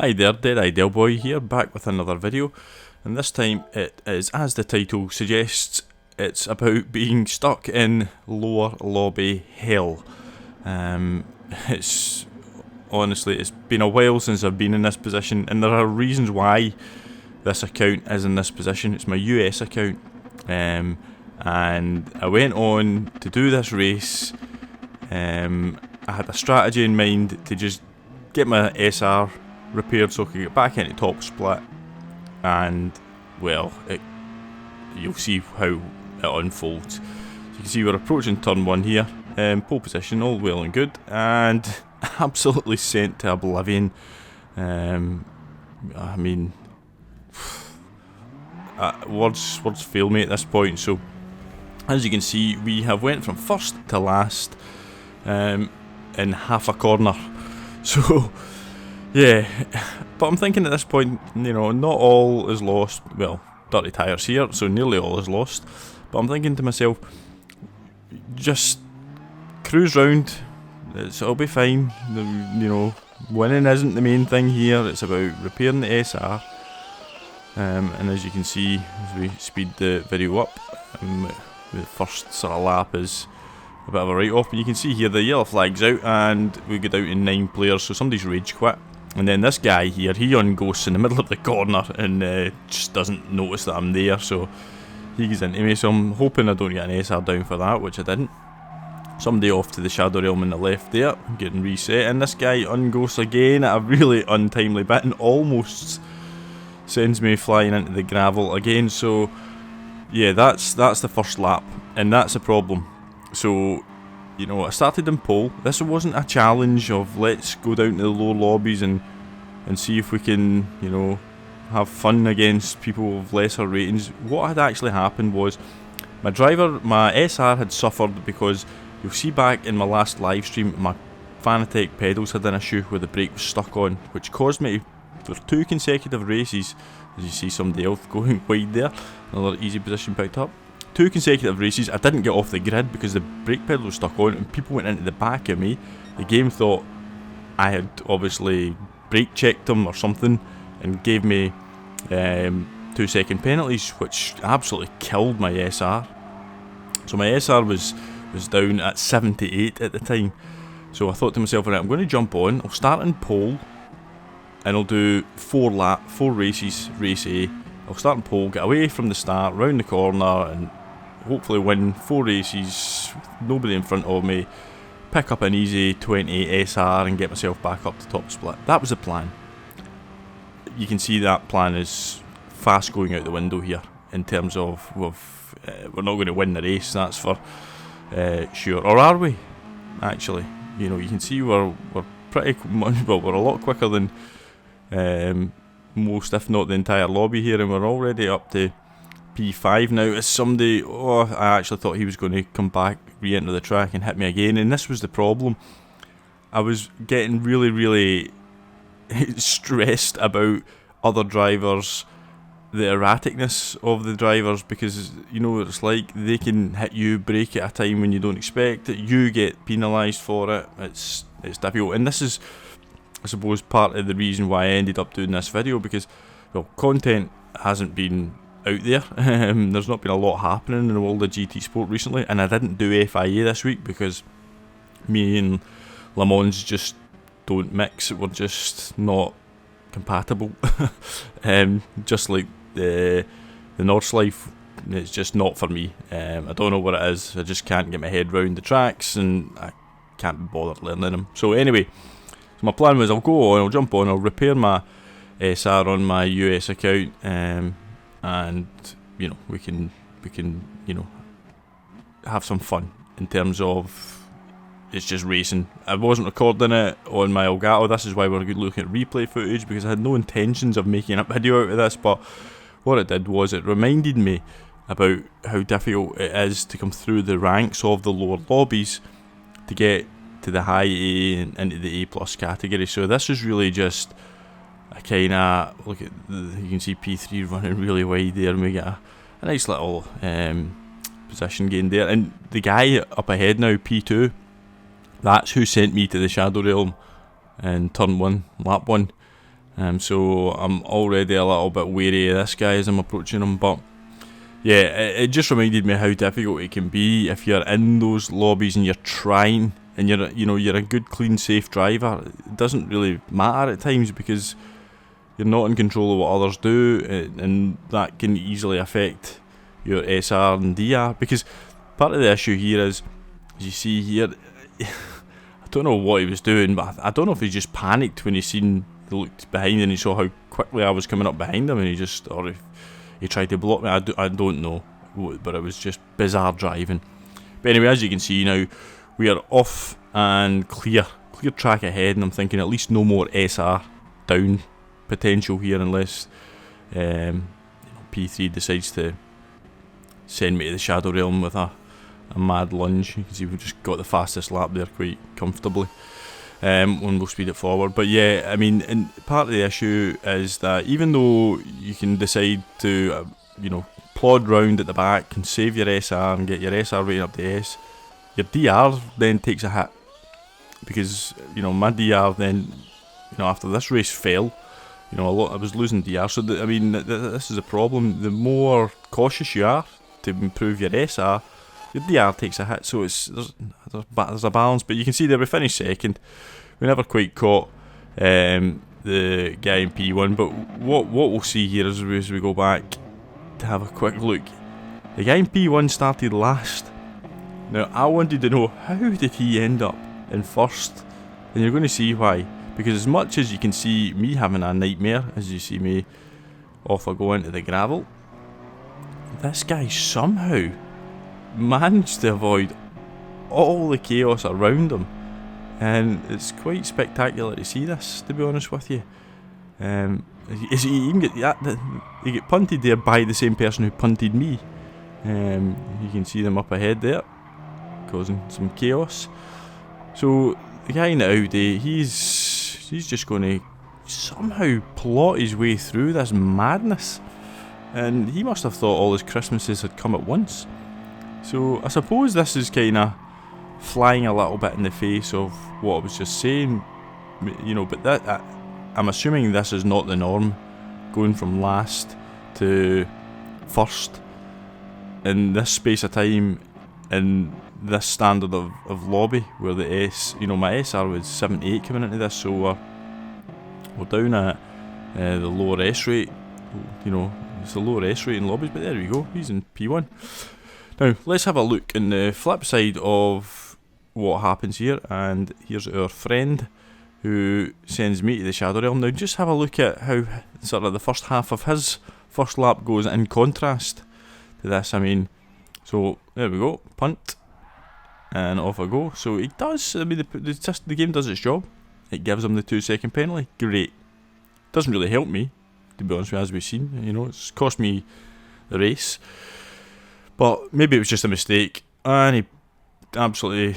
Hi there, Dead Ideal Boy here, back with another video, and this time it is, as the title suggests, it's about being stuck in lower lobby hell. It's been a while since I've been in this position, and there are reasons why this account is in this position. It's my US account, and I went on to do this race. I had a strategy in mind to just get my SR repaired so I could get back into top split, and well, you'll see how it unfolds. So you can see we're approaching turn 1 here, pole position, all well and good, and absolutely sent to oblivion. Words fail me at this point. So as you can see, we have went from first to last in half a corner. So yeah, but I'm thinking at this point, not all is lost. Well, dirty tyres here, so nearly all is lost. But I'm thinking to myself, just cruise round, it'll be fine. Winning isn't the main thing here, it's about repairing the SR. And as you can see, as we speed the video up, the first sort of lap is a bit of a write-off. But you can see here the yellow flag's out, and we go down to 9 players, so somebody's rage quit. And then this guy here, he unghosts in the middle of the corner and just doesn't notice that I'm there, so he gets into me. So I'm hoping I don't get an SR down for that, which I didn't. Somebody off to the Shadow Realm on the left there, getting reset, and this guy unghosts again at a really untimely bit and almost sends me flying into the gravel again. So yeah, that's the first lap, and that's a problem. So I started in pole. This wasn't a challenge of let's go down to the lower lobbies and see if we can, have fun against people of lesser ratings. What had actually happened was my SR had suffered because you'll see back in my last live stream, my Fanatec pedals had an issue where the brake was stuck on, which caused me for 2 consecutive races, as you see somebody else going wide there, another easy position picked up. 2 consecutive races, I didn't get off the grid because the brake pedal was stuck on and people went into the back of me. The game thought I had obviously brake checked them or something and gave me 2-second penalties, which absolutely killed my SR. So my SR was down at 78 at the time. So I thought to myself, right, I'm going to jump on, I'll start in pole and I'll do 4 races, race A. I'll start in pole, get away from the start, round the corner, and hopefully win 4 races, nobody in front of me, pick up an easy 20 SR and get myself back up to top split. That was the plan. You can see that plan is fast going out the window here in terms of we're not going to win the race, that's for sure. Or are we? Actually, you can see we're pretty much, well, we're a lot quicker than most, if not the entire lobby here, and we're already up to P5 now. As somebody, I actually thought he was going to come back, re-enter the track and hit me again, and this was the problem. I was getting really, really stressed about other drivers, the erraticness of the drivers, because it's like they can hit you, brake at a time when you don't expect it, you get penalised for it. It's difficult, and this is, I suppose, part of the reason why I ended up doing this video, because, well, content hasn't been out there. There's not been a lot happening in the world of GT Sport recently, and I didn't do FIA this week because me and Le Mans just don't mix. We're just not compatible. Just like the Nordschleife, it's just not for me. I don't know what it is. I just can't get my head round the tracks, and I can't be bothered learning them. So anyway, my plan was I'll go on, I'll jump on, I'll repair my SR on my US account, and we can have some fun in terms of it's just racing. I wasn't recording it on my Elgato. This is why we're looking at replay footage, because I had no intentions of making a video out of this, but what it did was it reminded me about how difficult it is to come through the ranks of the lower lobbies to get to the high A and into the A plus category. So this is really just a kind of, look at you can see P3 running really wide there, and we get a nice little position gain there. And the guy up ahead now, P2, that's who sent me to the Shadow Realm in turn 1, lap 1. So I'm already a little bit wary of this guy as I'm approaching him. But yeah, it just reminded me how difficult it can be if you're in those lobbies and you're trying, and you're a good, clean, safe driver. It doesn't really matter at times because you're not in control of what others do, and that can easily affect your SR and DR. Because part of the issue here is, as you see here, I don't know what he was doing, but I don't know if he just panicked when he looked behind and he saw how quickly I was coming up behind him, and or if he tried to block me. I don't know, but it was just bizarre driving. But anyway, as you can see now, we are off and clear track ahead, and I'm thinking at least no more SR down potential here unless P3 decides to send me to the Shadow Realm with a mad lunge. You can see we've just got the fastest lap there quite comfortably when we'll speed it forward. But yeah, I mean, and part of the issue is that even though you can decide to plod round at the back and save your SR and get your SR rating up to S, your DR then takes a hit, because my DR then after this race fell. I was losing DR, so this is a problem. The more cautious you are to improve your SR, your DR takes a hit. So there's a balance. But you can see there we finished second. We never quite caught the guy in P1. But what we'll see here as we go back to have a quick look, the guy in P1 started last. Now I wanted to know, how did he end up in first? And you're going to see why. Because as much as you can see me having a nightmare, as you see me off I go into the gravel, this guy somehow managed to avoid all the chaos around him, and it's quite spectacular to see this, to be honest with you. He even get punted there by the same person who punted me. You can see them up ahead there, causing some chaos. So the guy in the Audi, he's just going to somehow plot his way through this madness, and he must have thought all his Christmases had come at once. So I suppose this is kind of flying a little bit in the face of what I was just saying, but that I'm assuming this is not the norm, going from last to first in this space of time, in this standard of lobby, where the my SR was 78 coming into this, so we're down at the lower S rate. It's the lower S rate in lobbies, but there we go, he's in P1. Now let's have a look in the flip side of what happens here, and here's our friend who sends me to the Shadow Realm. Now just have a look at how sort of the first half of his first lap goes in contrast to this. So there we go, punt, and off I go. So he does, the game does its job. It gives him the 2-second penalty. Great. Doesn't really help me, to be honest with you, as we've seen. It's cost me the race. But maybe it was just a mistake. And he absolutely,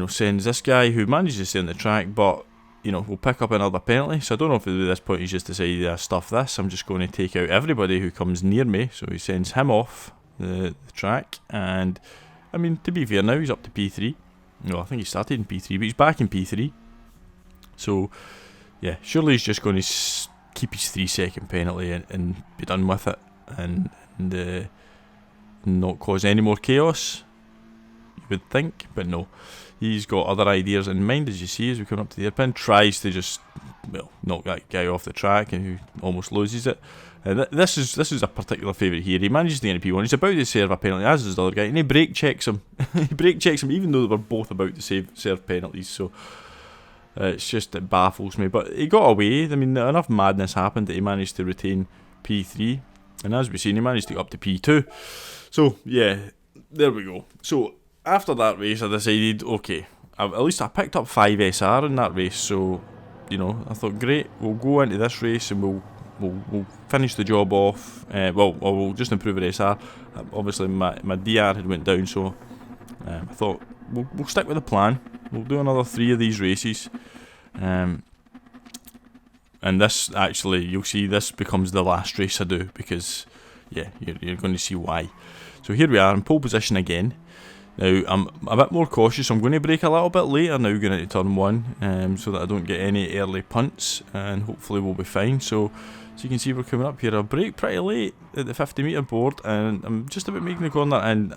sends this guy who manages to stay on the track, but, we'll pick up another penalty. So I don't know if at this point he's just decided, stuff this, I'm just going to take out everybody who comes near me. So he sends him off the track, and to be fair, now he's up to P3. No, I think he started in P3, but he's back in P3. So yeah, surely he's just going to keep his 3-second penalty and be done with it, and not cause any more chaos, you would think. But no, he's got other ideas in mind, as you see as we come up to the hairpin. Tries to just knock that guy off the track, and who almost loses it. This is a particular favourite here. He manages to get a P1. He's about to serve a penalty, as is the other guy, and he brake checks him. Even though they were both about to serve penalties. So it baffles me. But he got away. Enough madness happened that he managed to retain P3, and as we've seen, he managed to get up to P2. So yeah, there we go. So after that race, I decided, okay, at least I picked up 5 SR in that race. So I thought, great, we'll go into this race and we'll finish the job off. We'll just improve our SR. Obviously, my DR had went down, so I thought we'll stick with the plan. We'll do another 3 of these races, and this actually, you'll see, this becomes the last race I do, because yeah, you're going to see why. So here we are in pole position again. Now, I'm a bit more cautious. I'm going to brake a little bit later now going into turn 1, so that I don't get any early punts, and hopefully we'll be fine. So you can see we're coming up here. I brake pretty late at the 50 metre board, and I'm just about making the corner, and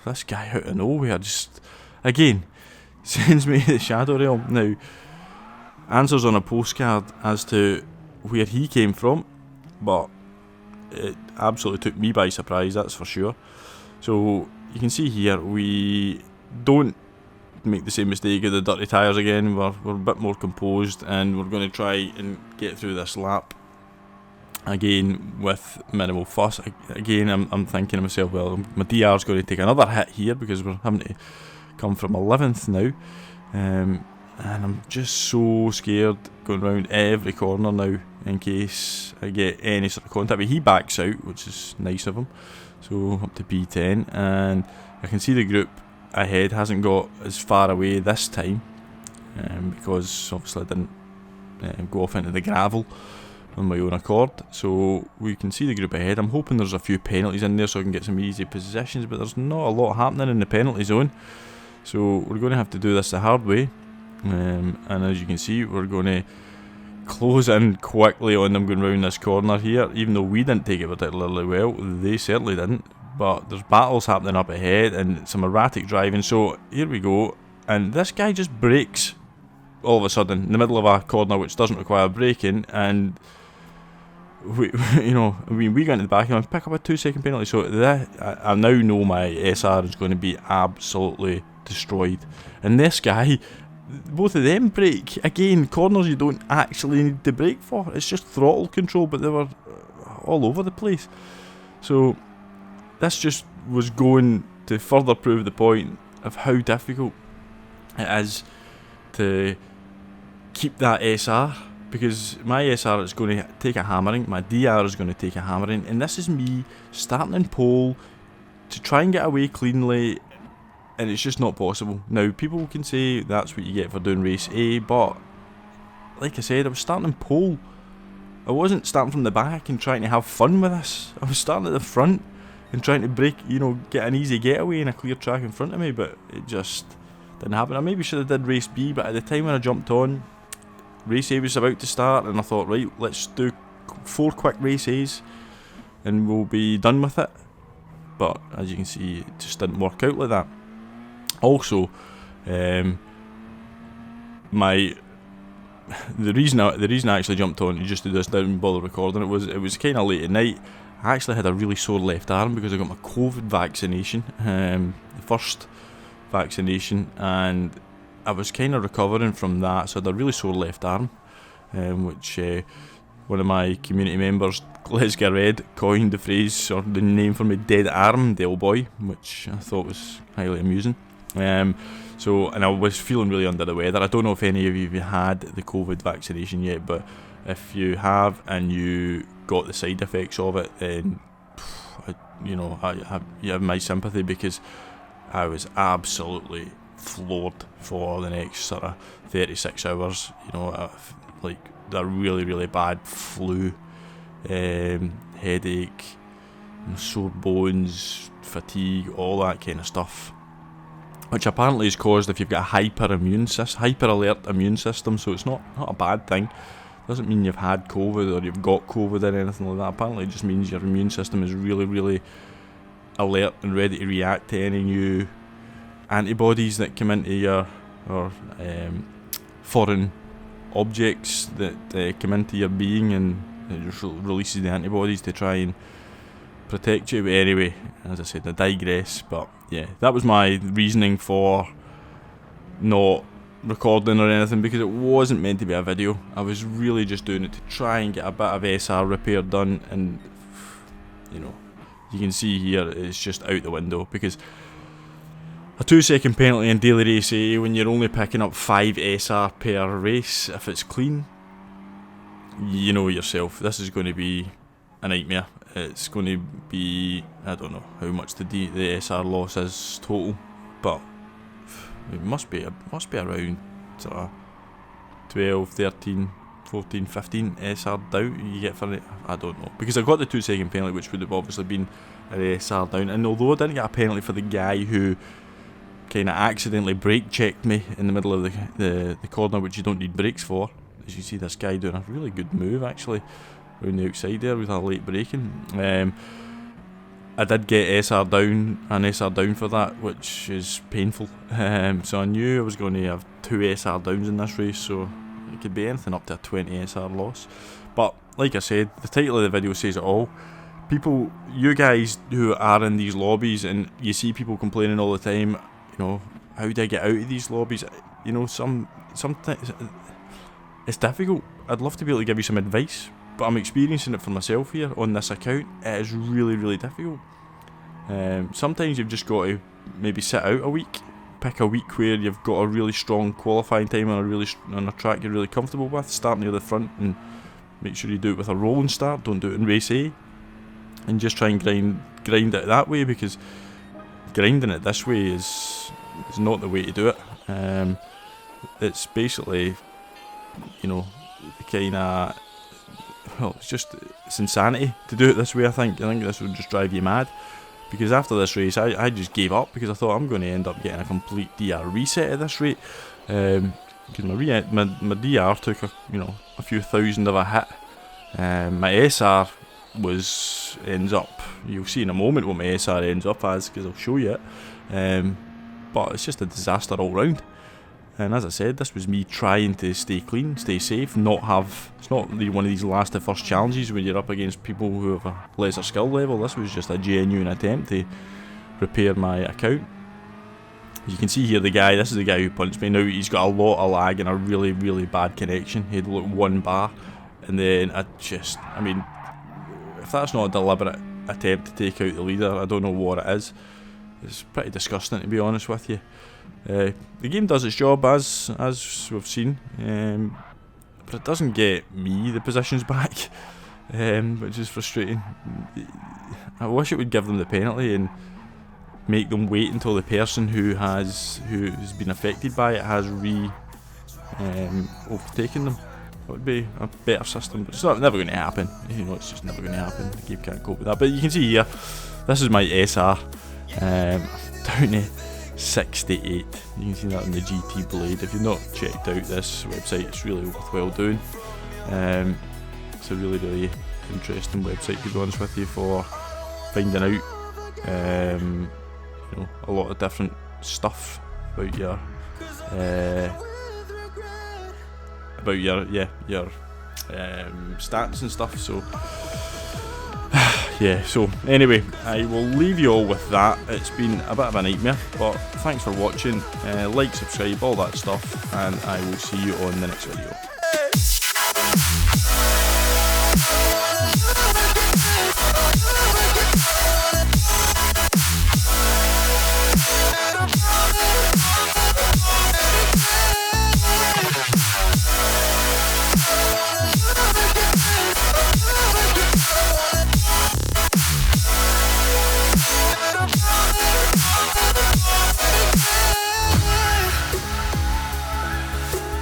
this guy out of nowhere just, again, sends me to the Shadow Realm. Now, answers on a postcard as to where he came from, but it absolutely took me by surprise, that's for sure. So you can see here, we don't make the same mistake of the dirty tyres again. We're a bit more composed, and we're going to try and get through this lap again with minimal fuss. Again, I'm thinking to myself, well, my DR's going to take another hit here because we're having to come from 11th now, and I'm just so scared going around every corner now in case I get any sort of contact. But he backs out, which is nice of him. So up to P10, and I can see the group ahead hasn't got as far away this time, because obviously I didn't go off into the gravel on my own accord. So we can see the group ahead. I'm hoping there's a few penalties in there so I can get some easy positions, but there's not a lot happening in the penalty zone. So we're going to have to do this the hard way, and as you can see, we're going to close in quickly on them going round this corner here. Even though we didn't take it particularly well, they certainly didn't. But there's battles happening up ahead and some erratic driving. So here we go, and this guy just brakes all of a sudden in the middle of a corner which doesn't require braking, and we got into the back and pick up a 2-second penalty. So I now know my SR is going to be absolutely destroyed. And this guy, both of them brake. Again, corners you don't actually need to brake for. It's just throttle control, but they were all over the place. So this just was going to further prove the point of how difficult it is to keep that SR, because my SR is going to take a hammering, my DR is going to take a hammering, and this is me starting in pole to try and get away cleanly, and it's just not possible. Now, people can say that's what you get for doing race A, but like I said, I was starting in pole. I wasn't starting from the back and trying to have fun with this. I was starting at the front and trying to break, get an easy getaway in a clear track in front of me, but it just didn't happen. I maybe should have did race B, but at the time when I jumped on, race A was about to start, and I thought, right, let's do 4 quick race A's and we'll be done with it. But as you can see, it just didn't work out like that. Also, the reason I actually jumped on to just do this, didn't bother recording it, was kind of late at night. I actually had a really sore left arm because I got my COVID vaccination, the first vaccination, and I was kind of recovering from that, so I had a really sore left arm, which one of my community members, Glasgow Red, coined the phrase, or the name for me, dead arm, Del Boy, which I thought was highly amusing. And I was feeling really under the weather. I don't know if any of you have had the COVID vaccination yet, but if you have and you got the side effects of it, then you have my sympathy, because I was absolutely floored for the next sort of 36 hours. Like a really, really bad flu, headache, sore bones, fatigue, all that kind of stuff, which apparently is caused if you've got a hyper alert immune system. So it's not a bad thing. Doesn't mean you've had COVID or you've got COVID or anything like that. Apparently it just means your immune system is really, really alert and ready to react to any new antibodies that come into your foreign objects that come into your being, and it just releases the antibodies to try and protect you. But anyway, as I said, I digress. But yeah, that was my reasoning for not recording or anything, because it wasn't meant to be a video. I was really just doing it to try and get a bit of SR repair done, and you can see here it's just out the window, because a 2-second penalty in daily race A, when you're only picking up 5 SR per race, if it's clean, you know yourself, this is going to be a nightmare. It's going to be, I don't know how much the SR loss is total, but it must be around sort of 12, 13, 14, 15 SR down you get for it. I don't know, because I got the 2-second penalty, which would have obviously been an SR down, and although I didn't get a penalty for the guy who kind of accidentally brake checked me in the middle of the corner, which you don't need brakes for. As you see this guy doing a really good move actually around the outside there with a late braking. I did get an SR down for that, which is painful. So I knew I was going to have 2 SR downs in this race, so it could be anything up to a 20 SR loss. But like I said, the title of the video says it all. People, you guys who are in these lobbies, and you see people complaining all the time, you know, how do I get out of these lobbies? You know, sometimes it's difficult. I'd love to be able to give you some advice, but I'm experiencing it for myself here on this account. It is really, really difficult. Sometimes you've just got to maybe sit out a week, pick a week where you've got a really strong qualifying time on a track you're really comfortable with, start near the front and make sure you do it with a rolling start, don't do it in race A, and just try and grind it that way, because grinding it this way is not the way to do it. It's basically, you know, kind of, well, it's insanity to do it this way. I think this would just drive you mad, because after this race I just gave up, because I thought I'm going to end up getting a complete DR reset at this rate, because my DR took a few thousand of a hit. My SR ends up, you'll see in a moment what my SR ends up as, because I'll show you it, but it's just a disaster all round. And as I said, this was me trying to stay clean, stay safe, it's not one of these last to first challenges when you're up against people who have a lesser skill level. This was just a genuine attempt to repair my account. As you can see here, this is the guy who punched me. Now he's got a lot of lag and a really, really bad connection. He had like 1 bar, and then I mean, if that's not a deliberate attempt to take out the leader, I don't know what it is. It's pretty disgusting, to be honest with you. The game does its job, as we've seen, but it doesn't get me the positions back, which is frustrating. I wish it would give them the penalty and make them wait until the person who's been affected by it has overtaken them. It would be a better system, but it's never going to happen. You know, it's just never going to happen. The game can't cope with that. But you can see here, this is my SR, down to 68. You can see that on the GT Blade. If you've not checked out this website, it's really worthwhile doing. It's a really, really interesting website, to be honest with you, for finding out a lot of different stuff about your stats and stuff. So yeah, so anyway, I will leave you all with that. It's been a bit of a nightmare, but thanks for watching. Like, subscribe, all that stuff, and I will see you on the next video.